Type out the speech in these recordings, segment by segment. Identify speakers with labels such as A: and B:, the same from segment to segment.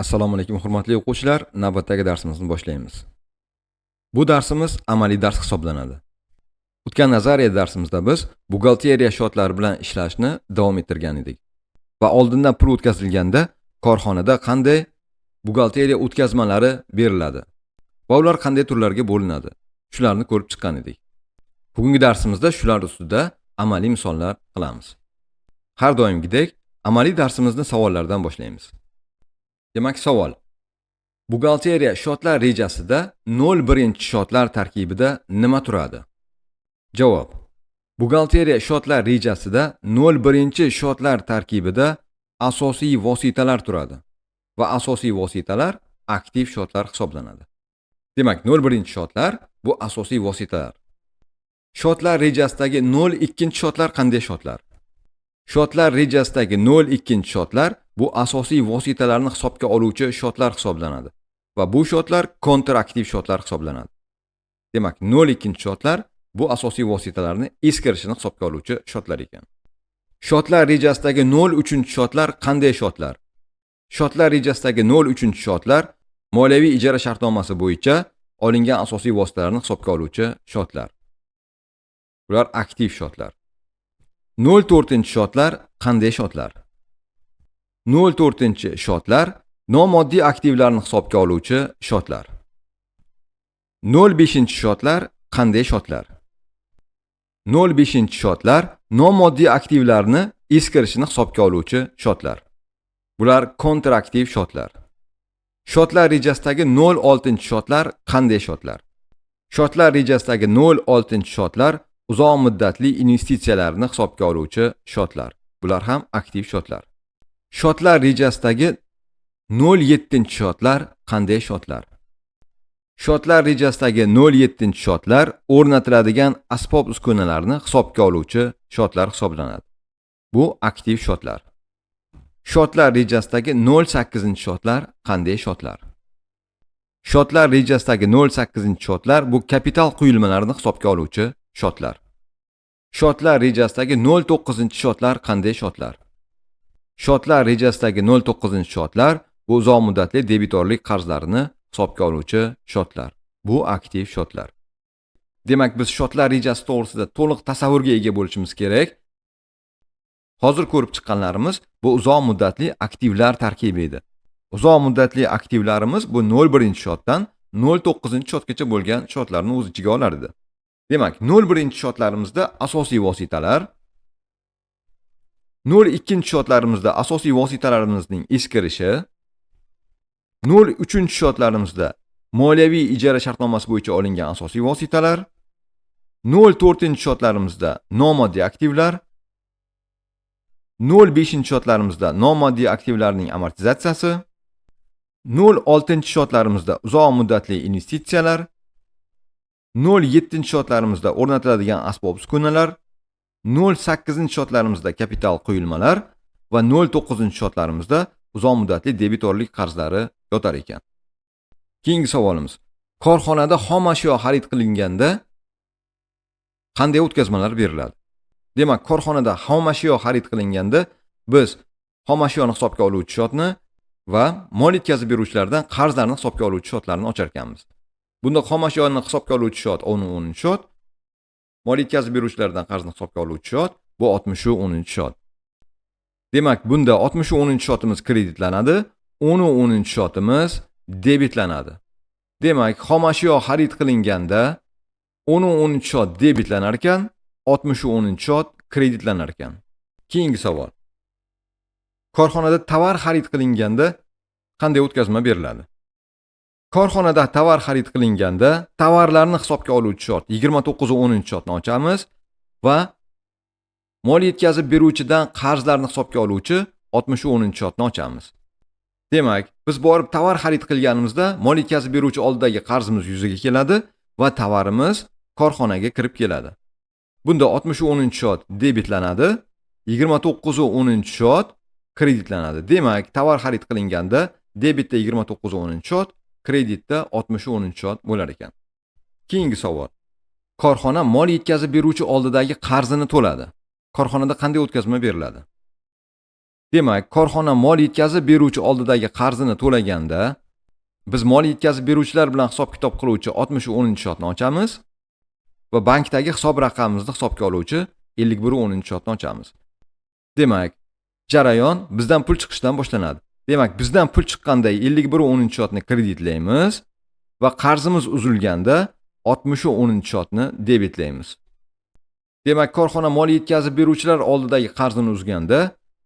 A: Assalomu alaykum hurmatli o'quvchilar, navbatdagi darsimizni boshlaymiz. Bu darsimiz amaliy dars hisoblanadi. O'tgan nazariya darsimizda biz buxgalteriya shotlari bilan ishlashni davom ettirgan edik. Va oldindan pul o'tkazilganda korxonada qanday buxgalteriya o'tkazmalari beriladi va ular qanday turlarga bo'linadi. Shularni ko'rib chiqqan edik. Bugungi darsimizda shular ustida amaliy misollar qilamiz. Har doimgidek amaliy darsimizni savollardan boshlaymiz. Demak, savol. Buxgalteriya shotlar rejasida 0-birinchi shotlar tarkibida nima turadi? Javob. Buxgalteriya shotlar rejasida 0-birinchi shotlar tarkibida asosiy vositalar turadi va asosiy vositalar aktiv shotlar hisoblanadi. Demak, 0-birinchi shotlar bu asosiy vositalar. Shotlar rejasidagi 0-ikkinchi shotlar qanday shotlar? Shotlar rejasidagi 0-ikkinchi shotlar bu asosiy vositalarni hisobga oluvchi shotlar hisoblanadi va bu shotlar kontraktiv shotlar hisoblanadi. Demak, 0-ikkinchi shotlar bu asosiy vositalarni eskirishini hisobga oluvchi shotlar ekan. Shotlar rejasidagi 0-uchinchi shotlar qanday shotlar? Shotlar rejasidagi 0-uchinchi shotlar moliyaviy ijara shartnomasi bo'yicha olingan asosiy vositalarni hisobga oluvchi shotlar. Ular aktiv shotlar. 0-4-chi shotlar qanday shotlar? 0-4-chi shotlar nomoddiy aktivlarni hisobga oluvchi shotlar. 0-5-chi shotlar qanday shotlar? 0-5-chi shotlar nomoddiy aktivlarni eskirishini hisobga oluvchi shotlar. Bular kontraktiv shotlar. Shotlar rejasidagi 0-6-chi shotlar qanday shotlar? Shotlar rejasidagi 0-6-chi shotlar uzoq muddatli investitsiyalarni hisobga oluvchi shotlar. Bular ham aktiv shotlar. Shotlar rejasidagi 0-7-chi shotlar qanday shotlar? Shotlar rejasidagi 0-7-chi shotlar o'rnatiladigan asbob-uskunalarni hisobga oluvchi shotlar hisoblanadi. Bu aktiv shotlar. Shotlar rejasidagi 0-8-chi shotlar qanday shotlar? Shotlar rejasidagi 0-8-chi shotlar bu kapital quyilmalarini hisobga oluvchi shotlar. Shotlar rejasidagi 0-9-chi shotlar qanday shotlar? Shotlar rejasidagi 0-9-chi shotlar bu uzoq muddatli debitorlik qarzlarini hisobga oluvchi shotlar. Bu aktiv shotlar. Demak, biz shotlar rejasi to'g'risida to'liq tasavvurga ega bo'lishimiz kerak. Hozir ko'rib chiqqanlarimiz bu uzoq muddatli aktivlar tarkibi edi. Uzoq muddatli aktivlarimiz bu 0-birinchi shotdan 0-9-chi shotgacha bo'lgan shotlarni o'z ichiga olar edi. Demak, 0-birinchi shotlarimizda asosiy vositalar, 0-ikkinchi shotlarimizda asosiy vositalarimizning eskirishi, 0-uchinchi shotlarimizda moliyaviy ijara shartnomasi bo'yicha olingan asosiy vositalar, 0-4-chi shotlarimizda nomoddiy aktivlar, 0-5-chi shotlarimizda nomoddiy aktivlarning amortizatsiyasi, 0-6-chi shotlarimizda uzoq muddatli investitsiyalar, 0-7-chi shotlarimizda o'rnatiladigan asbob-uskunalar, 0-8-chi shotlarimizda kapital quyilmalar va 0-9-chi shotlarimizda uzoq muddatli debitorlik qarzlari yotar ekan. Keyingi savolimiz. Korxonada xom ashyo xarid qilinganda qanday o'tkazmalar beriladi? Demak, korxonada xom ashyo xarid qilinganda biz xom ashyoni hisobga oluvchi shotni va mol yetkazib beruvchilardan qarzlarni hisobga oluvchi shotlarni ochar ekanmiz. Bunda xom ashyoni hisobga oluvchi shot 10-10 shot, mol yetkazib beruvchilardan qarzni hisobga oluvchi shot bu 60-10 shot. Demak, bunda 60-10 shotimiz kreditlanadi, 10-10 shotimiz debitlanadi. Demak, xom ashyo xarid qilinganda 10-10 shot debitlanar ekan, 60-10 shot kreditlanar ekan. Keyingi savol. Korxonada tovar xarid qilinganda qanday o'tkazma beriladi? Korxonada tovar xarid qilinganda tovarlarni hisobga oluvchi shot 29-10 shotni ochamiz va mol yetkazib beruvchidan qarzlarni hisobga oluvchi 60-10 shotni ochamiz. Demak, biz borib tovar xarid qilganimizda mol yetkazib beruvchi oldidagi qarzimiz yuzaga keladi va tovarimiz korxonaga kirib keladi. Bunda 60-10 shot debitlanadi, 29-10 shot kreditlanadi. Demak, tovar xarid qilinganda debitda 29-10 shot, kreditda 60-10 shot bo'lar ekan. Keyingi savol. Korxona mol yetkazib beruvchi oldidagi qarzini to'ladi. Korxonada qanday o'tkazma beriladi? Demak, korxona mol yetkazib beruvchi oldidagi qarzini to'laganda, biz mol yetkazib beruvchilar bilan hisob-kitob qiluvchi 60-10-shotni ochamiz va bankdagi hisob raqamimizni hisobga oluvchi 51-10-shotni ochamiz. Demak, jarayon bizdan pul chiqishdan boshlanadi. Demak, bizdan pul chiqqanda 51-10-shotni kreditlaymiz va qarzimiz uzilganda 60-10-shotni debitlaymiz. Demak, korxona mol yetkazib beruvchilar oldidagi qarzini uzganda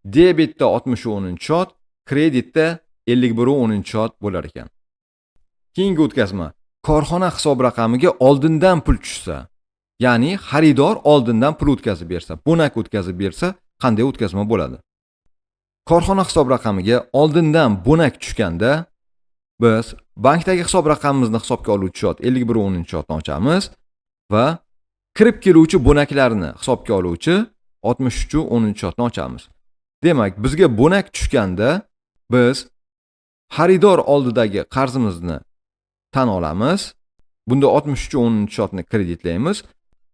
A: debitda 60-10-shot, kreditda 51-10-shot bo'lar ekan. Keyingi o'tkazma. Korxona hisob raqamiga oldindan pul tushsa, ya'ni xaridor oldindan pul o'tkazib bersa, bonak o'tkazib bersa, qanday o'tkazma bo'ladi? Korxona hisob raqamiga oldindan bonak tushganda, biz bankdagi hisob raqamimizni hisobga oluvchi shot 51-10-shotni ochamiz va kirib keluvchi bonaklarni hisobga oluvchi 63-10-shotni ochamiz. Demak, bizga bonak tushganda biz xaridor oldidagi qarzimizni tan olamiz. Bunda 63-10-shotni kreditlaymiz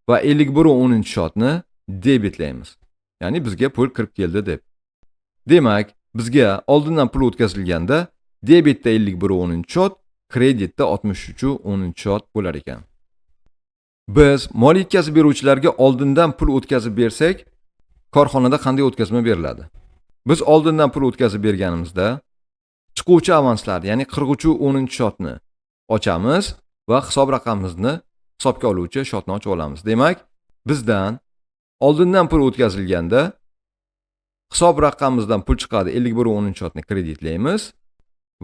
A: va 51-10-shotni debitlaymiz. Ya'ni bizga pul kirib keldi deb. Demak, bizga oldindan pul o'tkazilganda debitda 51-10-shot, kreditda 63-10-shot bo'lar ekan. Biz mol yetkazib beruvchilarga oldindan pul o'tkazib bersak, korxonada qanday o'tkazma beriladi? Biz oldindan pul o'tkazib berganimizda chiquvchi avanslar, ya'ni 43-10-shotni ochamiz va hisob raqamimizni hisobga oluvchi shotni ochib olamiz. Demak, bizdan oldindan pul o'tkazilganda hisob raqamimizdan pul chiqadi, 51-10-shotni kreditlaymiz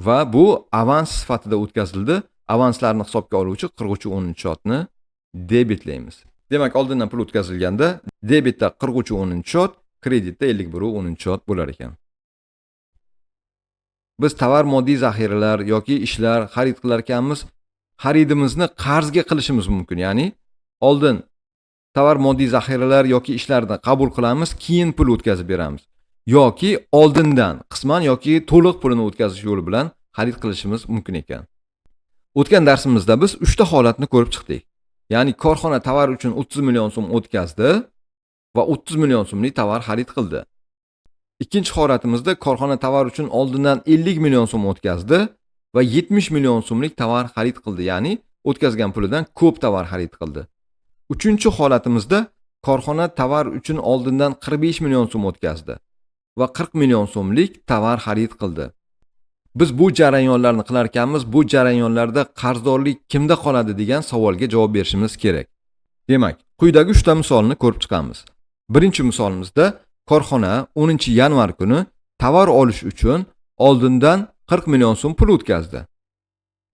A: va bu avans sifatida o'tkazildi. Avanslarni hisobga oluvchi 43-10-shotni debitlaymiz. Demak, oldindan pul o'tkazilganda debitda 43-10-shot, kreditda 51-10-shot bo'lar ekan. Biz tovar moddiy zaxiralar yoki ishlar xarid qilar ekanmiz, xaridimizni qarzga qilishimiz mumkin. Ya'ni oldin tovar moddiy zaxiralar yoki ishlarni qabul qilamiz, keyin pul o'tkazib beramiz. Yoki oldindan qisman yoki to'liq pulini o'tkazish yo'li bilan xarid qilishimiz mumkin ekan. O'tgan darsimizda biz 3 ta holatni ko'rib chiqdik. Ya'ni korxona tovar uchun 30 million so'm o'tkazdi va 30 million so'mlik tovar xarid qildi. Ikkinchi holatimizda korxona tovar uchun oldindan 50 million so'm o'tkazdi va 70 million so'mlik tovar xarid qildi, ya'ni o'tkazgan pulidan ko'p tovar xarid qildi. Uchinchi holatimizda korxona tovar uchun oldindan 45 million so'm o'tkazdi va 40 million so'mlik tovar xarid qildi. Biz bu jarayonlarni qilar ekanmiz, bu jarayonlarda qarzdorlik kimda qoladi degan savolga javob berishimiz kerak. Demak, quyidagi 3 ta misolni ko'rib chiqamiz. Birinchi misolimizda korxona 10-yanvar kuni tovar olish uchun oldindan 40 million so'm pul o'tkazdi.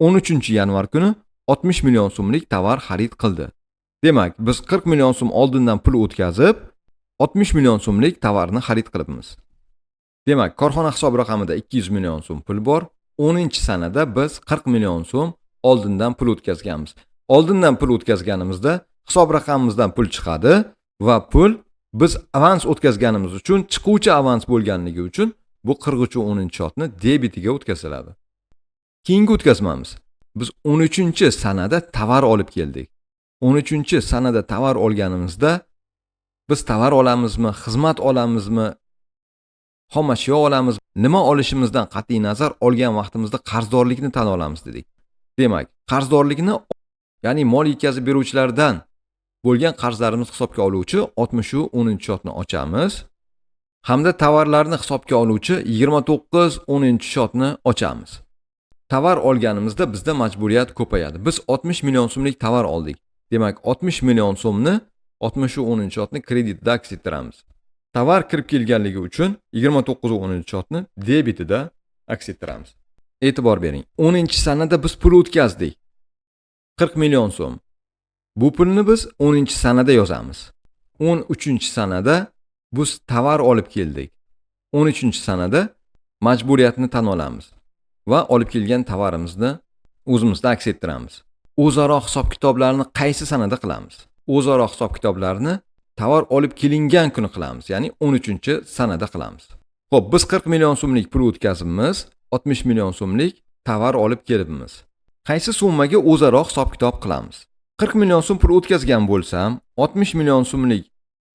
A: 13-yanvar kuni 60 million so'mlik tovar xarid qildi. Demak, biz 40 million so'm oldindan pul o'tkazib, 60 million so'mlik tovarni xarid qilibmiz. Demak, korxona hisob raqamida 200 million so'm pul bor. 10-sanada biz 40 million so'm oldindan pul o'tkazganmiz. Oldindan pul o'tkazganimizda hisob raqamimizdan pul chiqadi va pul biz avans o'tkazganimiz uchun, chiquvchi avans bo'lganligi uchun bu 43-10-shotni debitiga o'tkaziladi. Keyingi o'tkazmamiz. Biz 13-sanada tovar olib keldik. 13-sanada tovar olganimizda biz tovar olamizmi, xizmat olamizmi, xomashyo olamiz, nima olishimizdan qat'iy nazar olgan vaqtimizda qarzdorlikni tan olamiz dedik. Demak, qarzdorlikni, ya'ni mol yetkazib beruvchilardan bo'lgan qarzlarimizni hisobga oluvchi 60-10-shotni ochamiz hamda tovarlarni hisobga oluvchi 29-10-shotni ochamiz. Tovar olganimizda bizda majburiyat ko'payadi. Biz 60 million so'mlik tovar oldik. Demak, 60 million so'mni 60-10-shotni kreditda aks ettiramiz. Tovar kirib kelganligi uchun 29-10-shotni debitida aks ettiramiz. E'tibor bering. 10-sanada biz pul o'tkazdik. 40 million so'm. Bu pulni biz 10-sanada yozamiz. 13-sanada biz tovar olib keldik. 13-sanada majburiyatni tan olamiz va olib kelgan tovarimizni o'zimizda aks ettiramiz. O'zaro hisob-kitoblarni qaysi sanada qilamiz? O'zaro hisob-kitoblarni tovar olib kelingan kuni qilamiz, ya'ni 13-sanada qilamiz. Xo'p, biz 40 million so'mlik pul o'tkazibmiz, 60 million so'mlik tovar olib kelibmiz. Qaysi summaga o'zaro hisob-kitob qilamiz? 40 million so'm pul o'tkazgan bo'lsam, 60 million so'mlik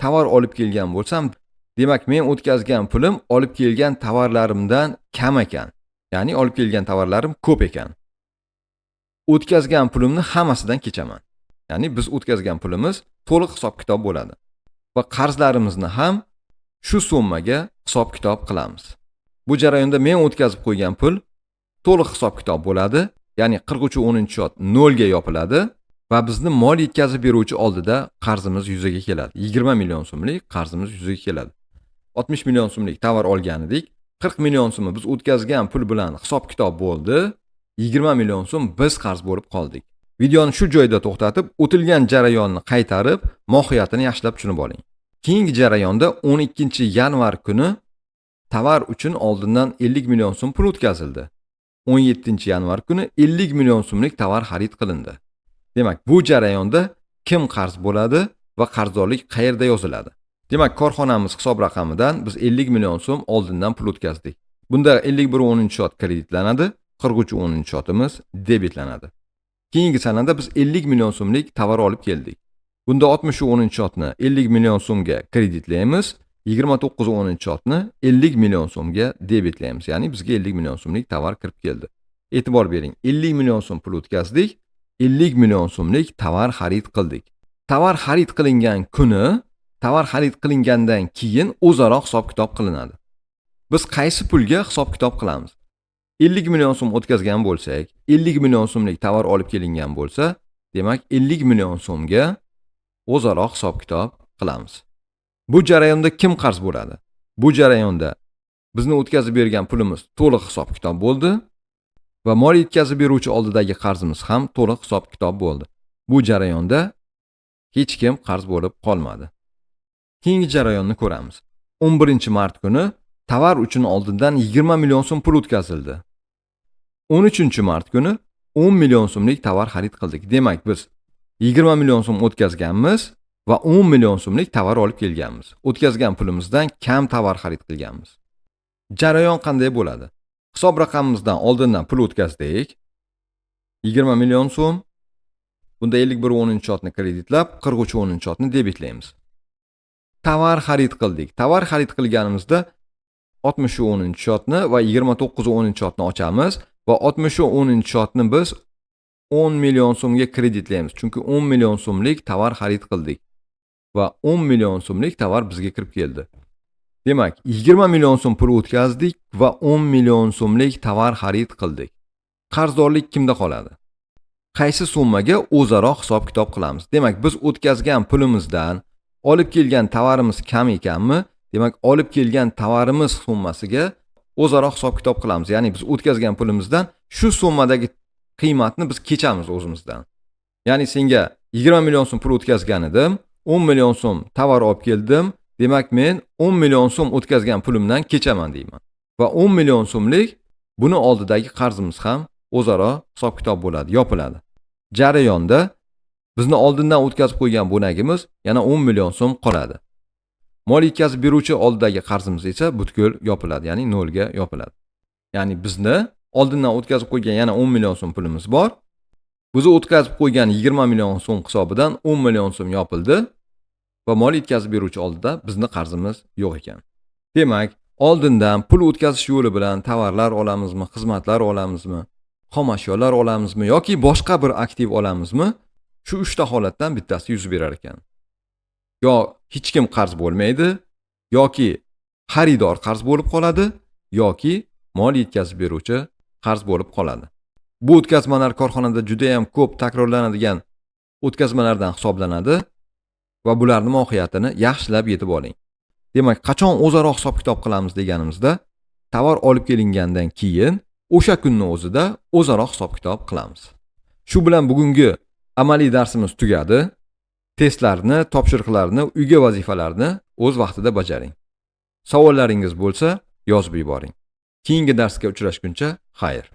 A: tovar olib kelgan bo'lsam, Demak, men o'tkazgan pulim olib kelgan tovarlarimdan kam ekan. Ya'ni olib kelgan tovarlarim ko'p ekan. O'tkazgan pulimni hammasidan kechaman. Ya'ni biz o'tkazgan pulimiz to'liq hisob-kitob bo'ladi. Va qarzlarimizni ham shu summaga hisob-kitob qilamiz. Bu jarayonda men o'tkazib qo'ygan pul to'liq hisob-kitob bo'ladi. Ya'ni 43-10-shot 0 ga yopiladi va bizni mol yetkazib beruvchi oldida qarzimiz yuzaga keladi. 20 million so'mlik qarzimiz yuzaga keladi. 60 million so'mlik tovar olgan edik. 40 million so'mni biz o'tkazgan pul bilan hisob-kitob bo'ldi. 20 million so'm biz qarz bo'lib qoldik. Videoni shu joyda to'xtatib, o'tilgan jarayonni qaytarib, mohiyatini yaxshilab tushunib oling. Keyingi jarayonda 12-yanvar kuni tovar uchun oldindan 50 million so'm pul o'tkazildi. 17-yanvar kuni 50 million so'mlik tovar xarid qilindi. Demak, bu jarayonda kim qarz bo'ladi va qarzdorlik qayerda yoziladi? Demak, korxonamiz hisob raqamidan biz 50 million so'm oldindan pul o'tkazdik. Bunda 51-10-shot kreditlanadi, 43-10-shotimiz debitlanadi. Keyingi sanada biz 50 million so'mlik tovar olib keldik. Bunda 60-10-shotni 50 million so'mga kreditlaymiz, 29-10-shotni 50 million so'mga debitlaymiz. Ya'ni bizga 50 million so'mlik tovar kirib keldi. E'tibor bering, 50 million so'm pul o'tkazdik, 50 million so'mlik tovar xarid qildik. Tovar xarid qilingan kuni, tovar xarid qilingandan keyin o'zaro hisob-kitob qilinadi. Biz qaysi pulga hisob-kitob qilamiz? 50 million so'm o'tkazgan bo'lsak, 50 million so'mlik tovar olib kelingan bo'lsa, demak 50 million so'mga o'zaro hisob-kitob qilamiz. Bu jarayonda kim qarz bo'ladi? Bu jarayonda bizni o'tkazib bergan pulimiz to'liq hisob-kitob bo'ldi va mol yetkazib beruvchi oldidagi qarzimiz ham to'liq hisob-kitob bo'ldi. Bu jarayonda hech kim qarz bo'lib qolmadi. Keyingi jarayonni ko'ramiz. 11-mart kuni tovar uchun oldindan 20 million so'm pul o'tkazildi. 13-mart kuni 10 million so'mlik tovar xarid qildik. Demak, biz 20 million so'm o'tkazganmiz va 10 million so'mlik tovar olib kelganmiz. O'tkazgan pulimizdan kam tovar xarid qilganmiz. Jarayon qanday bo'ladi? Hisob raqamimizdan oldindan pul o'tkazdik. 20 million so'm. Bunda 51-10-shotni kreditlab, 43-10-shotni debitlaymiz. Tovar xarid qildik. Tovar xarid qilganimizda 60-10-shotni va 29-10-shotni ochamiz va 60-10-shotni biz 10 million so'mga kreditlaymiz. Chunki 10 million so'mlik tovar xarid qildik va 10 million so'mlik tovar bizga kirib keldi. Demak, 20 million so'm pul o'tkazdik va 10 million so'mlik tovar xarid qildik. Qarzdorlik kimda qoladi? Qaysi summaga o'zaro hisob-kitob qilamiz? Demak, biz o'tkazgan pulimizdan olib kelgan tovarimiz kam ekanmi? Demak, olib kelgan tovarimiz summasiga o'zaro hisob-kitob qilamiz. Ya'ni biz o'tkazgan pulimizdan shu summadagi qiymatni biz kechamiz o'zimizdan. Ya'ni senga 20 million so'm pul o'tkazgan edim, 10 million so'm tovar olib keldim. Demak, men 10 million so'm o'tkazgan pulimdan kechaman deyman. Va 10 million so'mlik buni oldidagi qarzimiz ham o'zaro hisob-kitob bo'ladi, yopiladi. Jarayonda bizni oldindan o'tkazib qo'ygan bonagimiz yana 10 million so'm qoladi. Mol yetkazib beruvchi oldidagi qarzimiz esa butkul yopiladi, ya'ni 0 ga yopiladi. Ya'ni bizni oldindan o'tkazib qo'ygan yana 10 million so'm pulimiz bor. Bizni o'tkazib qo'ygan 20 million so'm hisobidan 10 million so'm yopildi va mol yetkazib beruvchi oldida bizni qarzimiz yo'q ekan. Demak, oldindan pul o'tkazish yo'li bilan tovarlar olamizmi, xizmatlar olamizmi, xom ashyolar olamizmi yoki boshqa bir aktiv olamizmi? Shu 3 ta holatdan bittasi yuz berar ekan. Yo hech kim qarz bo'lmaydi, yoki xaridor qarz bo'lib qoladi, yoki mol yetkazib beruvchi qarz bo'lib qoladi. Bu o'tkazmalar korxonada juda ham ko'p takrorlanadigan o'tkazmalardan hisoblanadi va bularning mohiyatini yaxshilab yetib oling. Demak, qachon o'zaro hisob-kitob qilamiz deganimizda, tovar olib kelingandan keyin o'sha kunning o'zida o'zaro hisob-kitob qilamiz. Shu bilan bugungi amaliy darsimiz tugadi. Testlarni, topshiriqlarni, uyga vazifalarni o'z vaqtida bajaring. Savollaringiz bo'lsa, yozib yuboring. Keyingi darsga uchrashguncha xayr.